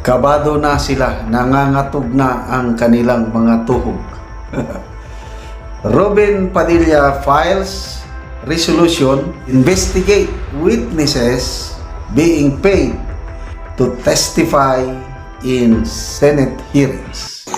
Kabado na sila, nangangatog na ang kanilang mga tuhog. Robin Padilla files resolution, investigate witnesses being paid to testify in Senate hearings.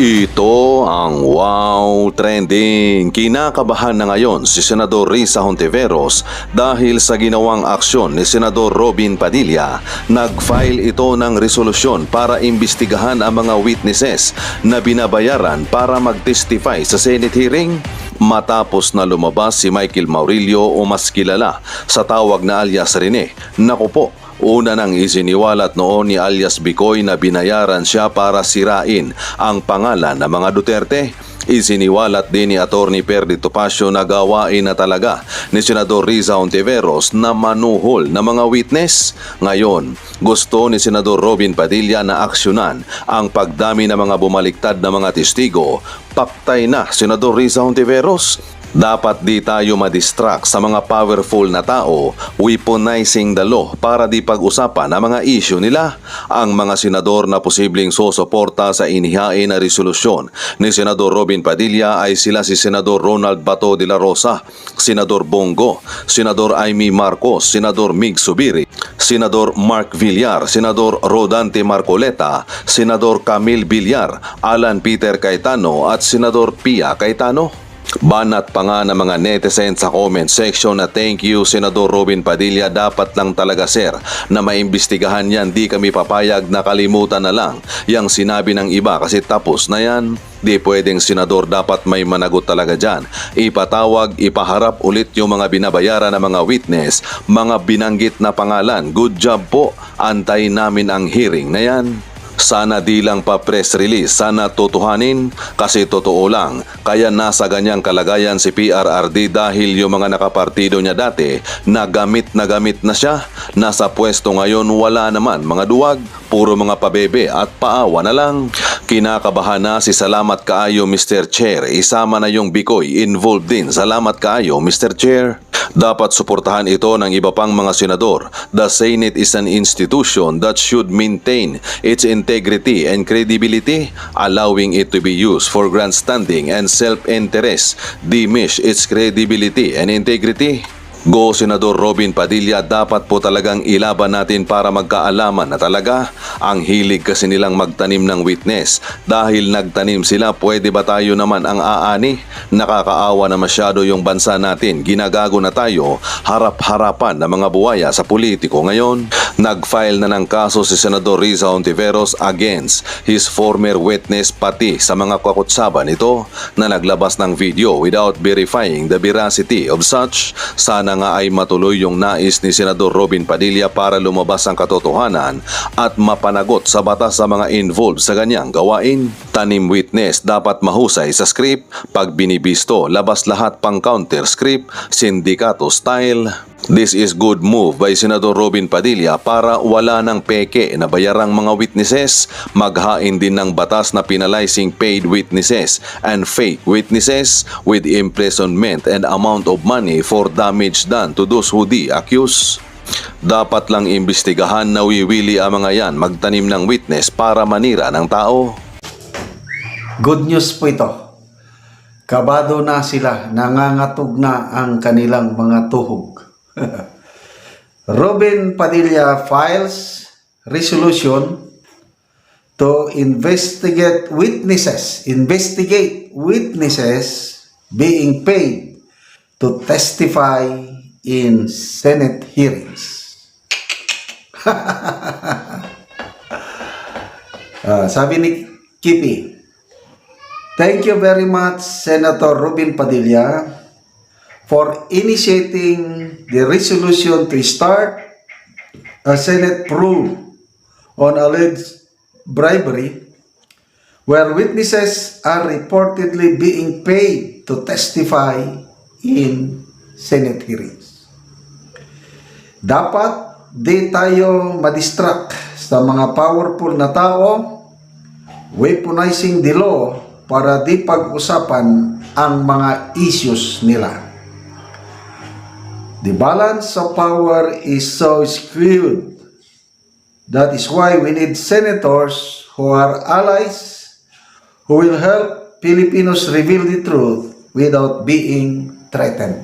Ito ang wow trending. Kinakabahan na ngayon si Senador Risa Hontiveros dahil sa ginawang aksyon ni Senador Robin Padilla. Nag-file ito ng resolusyon para imbestigahan ang mga witnesses na binabayaran para mag-testify sa Senate hearing. Matapos na lumabas si Michael Maurilio o mas kilala sa tawag na alias Rene. Naku po, una nang isiniwalat noon ni alias Bicoy na binayaran siya para sirain ang pangalan ng mga Duterte. Isiniwalat din ni Atty. Perdi Topacio na gawain na talaga ni Senador Risa Hontiveros na manuhol ng mga witness. Ngayon, gusto ni Senador Robin Padilla na aksyonan ang pagdami ng mga bumaliktad na mga testigo. Paktay na, Senador Risa Hontiveros. Dapat di tayo madistract sa mga powerful na tao weaponizing the law para di pag-usapan ang mga issue nila. Ang mga senador na posibleng susuporta sa inihain na resolusyon ni Senador Robin Padilla ay sila si Senador Ronald Bato de la Rosa, Senador Bongo, Senador Amy Marcos, Senador Mig Subiri, Senador Mark Villar, Senador Rodante Marcoleta, Senador Camille Villar, Alan Peter Cayetano at Senador Pia Cayetano. Banat pa nga ng mga netizens sa comment section na thank you Senador Robin Padilla, dapat lang talaga sir na maimbestigahan yan, di kami papayag na kalimutan na lang yang sinabi ng iba kasi tapos na yan. Di pwedeng senador, dapat may managot talaga dyan. Ipatawag, ipaharap ulit yung mga binabayaran ng mga witness, mga binanggit na pangalan. Good job po, antayin namin ang hearing na yan. Sana di lang pa press release, sana tutuhanin kasi totoo lang. Kaya nasa ganyang kalagayan si PRRD dahil yung mga nakapartido niya dati na gamit na siya. Nasa pwesto ngayon wala naman, mga duwag, puro mga pabebe at paawa na lang. Kinakabahan na si Salamat Kaayo Mr. Chair, isama na yung Bicoy involved din. Salamat Kaayo Mr. Chair. Dapat suportahan ito ng iba pang mga senador. The Senate is an institution that should maintain its integrity and credibility, allowing it to be used for grandstanding and self-interest diminish its credibility and integrity. Go Senador Robin Padilla, dapat po talagang ilaban natin para magkaalaman na talaga. Ang hilig kasi nilang magtanim ng witness. Dahil nagtanim sila, pwede ba tayo naman ang aani? Nakakaawa na masyado yung bansa natin. Ginagago na tayo harap-harapan ng mga buwaya sa politiko ngayon. Nag-file na ng kaso si Senador Risa Hontiveros against his former witness pati sa mga kakutsaban nito na naglabas ng video without verifying the veracity of such. Sana nga ay matuloy yung nais ni Senador Robin Padilla para lumabas ang katotohanan at mapanagot sa batas sa mga involved sa ganyang gawain. Tanim witness, dapat mahusay sa script. Pag binibisto, labas lahat pang counter script, sindikato style. This is good move by Senador Robin Padilla para wala ng peke na bayarang mga witnesses. Maghain din ng batas na penalizing paid witnesses and fake witnesses with imprisonment and amount of money for damage done to those who the accuse. Dapat lang imbestigahan na wiwili ang mga yan magtanim ng witness para manira ng tao. Good news po ito. Kabado na sila, nangangatog na ang kanilang mga tuhog. Robin Padilla files resolution to investigate witnesses being paid to testify in Senate hearings. Sabi ni Kipi, thank you very much Senator Robin Padilla for initiating the resolution to start a Senate probe on alleged bribery where witnesses are reportedly being paid to testify in Senate hearings. Dapat di tayo madistract sa mga powerful na tao weaponizing the law para di pag-usapan ang mga issues nila. The balance of power is so skewed That is why we need senators who are allies, who will help Filipinos reveal the truth without being threatened.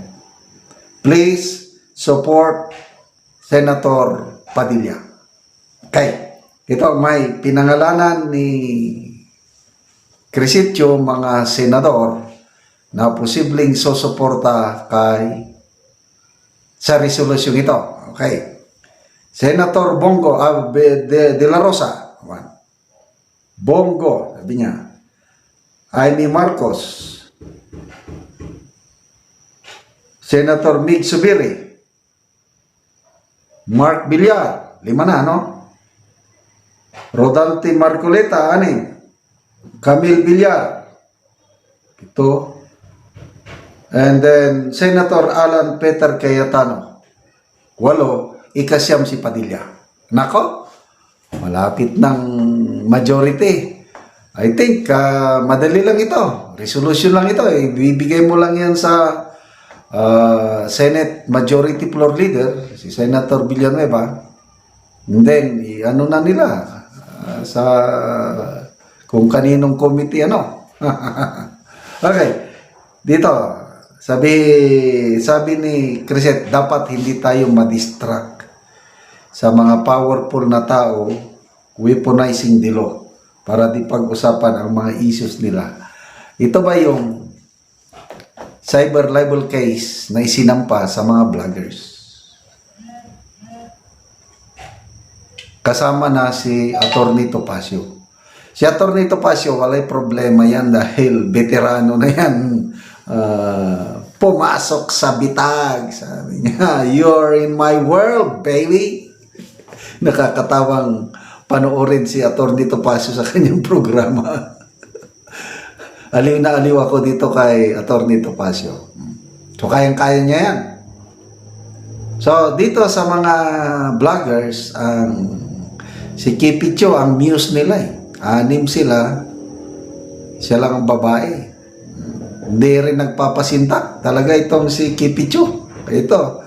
Please support Senator Padilla. Okay. Ito may pinangalanan ni Crisitio mga senador na posibleng susuporta sa resolusyon ito. Okay. Senator Bongo de la Rosa. Bongo, sabi niya. Amy Marcos. Senator Mig Subiri. Mark Villar. 5 na, no? Rodante Marcoleta, 6. Camille Villar. 7. And then, Senator Alan Peter Cayetano. 8. Ikasyam si Padilla. Nako, malapit ng majority. I think, madali lang ito. Resolution lang ito. Ibibigay mo lang yan sa Senate Majority Floor Leader, si Senator Villanueva. And then, ano na nila, sa kung kaninong committee, ano. Okay. Dito, sabi ni Criset, dapat hindi tayo madistract sa mga powerful na tao weaponizing the law para di pag-usapan ang mga issues nila. Ito ba yung cyber libel case na isinampa sa mga vloggers? Kasama na si Atty. Topacio. Si Atty. Topacio, walay problema yan dahil veterano na yan. Pumasok sa bitag. Sabi niya, you're in my world, baby. Nakakatawang panoorin si Atty. Topacio sa kanyang programa. Aliw na aliw ako dito kay Atty. Topacio. So, kayang-kaya niya yan. So, dito sa mga vloggers, si Kipicho, ang muse nila eh. 6 sila. Siya lang ang babae. Hindi rin nagpapasinta. Talaga itong si Kipicho. Ito.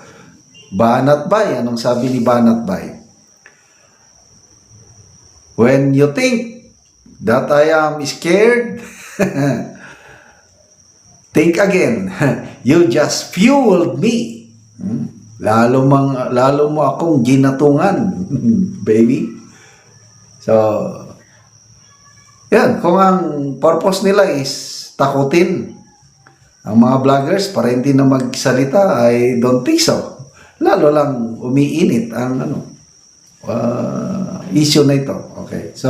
Banat Bay. Anong sabi ni Banat Bay? When you think that I am scared, think again. You just fueled me. Lalo mo akong ginatungan, baby. So, yan. Kung ang purpose nila is takutin ang mga vloggers para hindi na magsalita, I don't think so. Lalo lang umiinit ang issue na ito. Okay. So,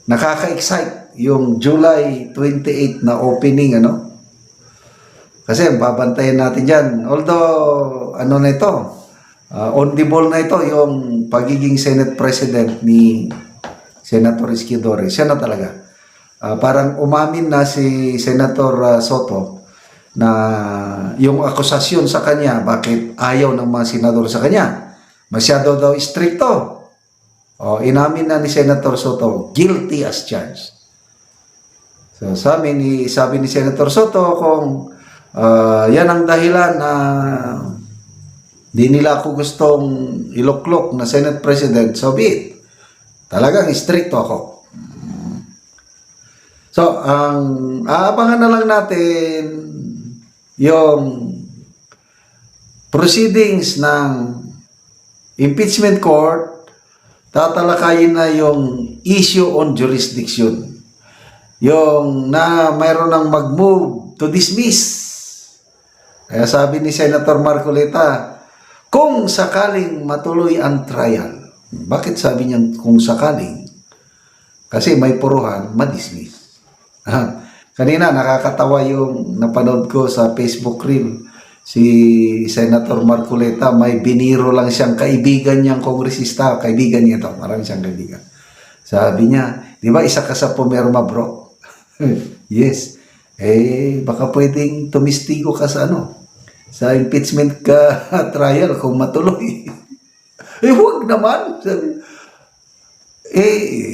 nakaka-excite yung July 28 na opening, Kasi babantayan natin dyan. Although, na ito, on the ball na ito, yung pagiging Senate President ni Senator Escudero. Siya na talaga. Parang umamin na si Senator Soto na yung akusasyon sa kanya, bakit ayaw ng mga senador sa kanya. Masyado daw stricto. Inamin na ni Senator Soto, guilty as charged. So, sabi ni Senator Soto, kung yan ang dahilan na di nila ako gustong iluklok na Senate President, so be it. Talagang stricto ako. So, aabangan na lang natin yung proceedings ng impeachment court. Tatalakayin na yung issue on jurisdiction. Yung na mayroon ng mag-move to dismiss. Kaya sabi ni Senator Marcoleta, kung sakaling matuloy ang trial. Bakit sabi niya kung sakaling? Kasi may puruhan, madismiss. Kanina nakakatawa yung napanood ko sa Facebook reel. Si Senator Marcoleta, may biniro lang siyang kaibigan niyang kongresista. Kaibigan niya ito. Marami siyang kaibigan. Sabi niya, di ba isa ka sa pumirma, bro? Yes. Baka pwedeng tumistigo ka sa sa impeachment ka trial kung matuloy. Huwag naman.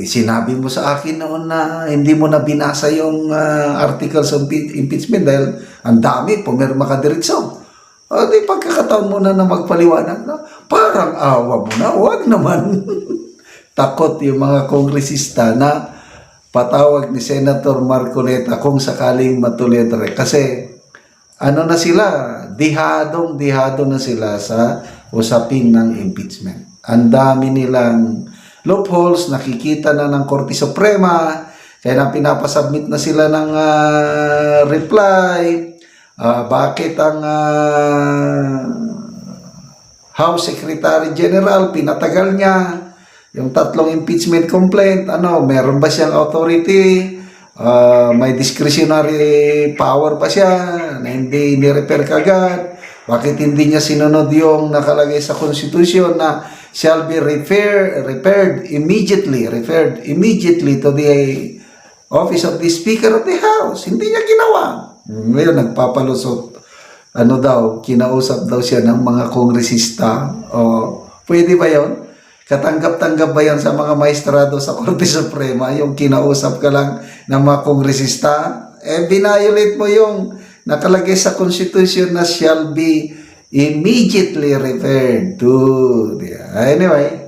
Sinabi mo sa akin noon na hindi mo na binasa yung articles of impeachment dahil ang dami, pumirma ka diretso. O di pagkakataon mo na magpaliwanag na, parang awa mo na, huwag naman. Takot yung mga kongresista na patawag ni Senator Marcoleta kung sakaling matuloy kasi ano na sila, dihado na sila sa usapin ng impeachment. Ang dami nilang loopholes, nakikita na ng Korte Suprema, kaya na pinapasubmit na sila ng reply. Bakit ang House Secretary General pinatagal niya yung 3 impeachment complaint? Meron ba siyang authority? May discretionary power pa siya na hindi ni-repair kagad? Bakit hindi niya sinunod yung nakalagay sa Constitution na shall be referred immediately to the office of the Speaker of the House? Hindi niya ginawa. Ngayon, nagpapalusot. Kinausap daw siya ng mga kongresista. Pwede ba yon? Katanggap-tanggap ba yan sa mga maestrado sa Korte Suprema? Yung kinausap ka lang ng mga kongresista? Binayolate mo yung nakalagay sa Constitution na shall be immediately referred to. Anyway,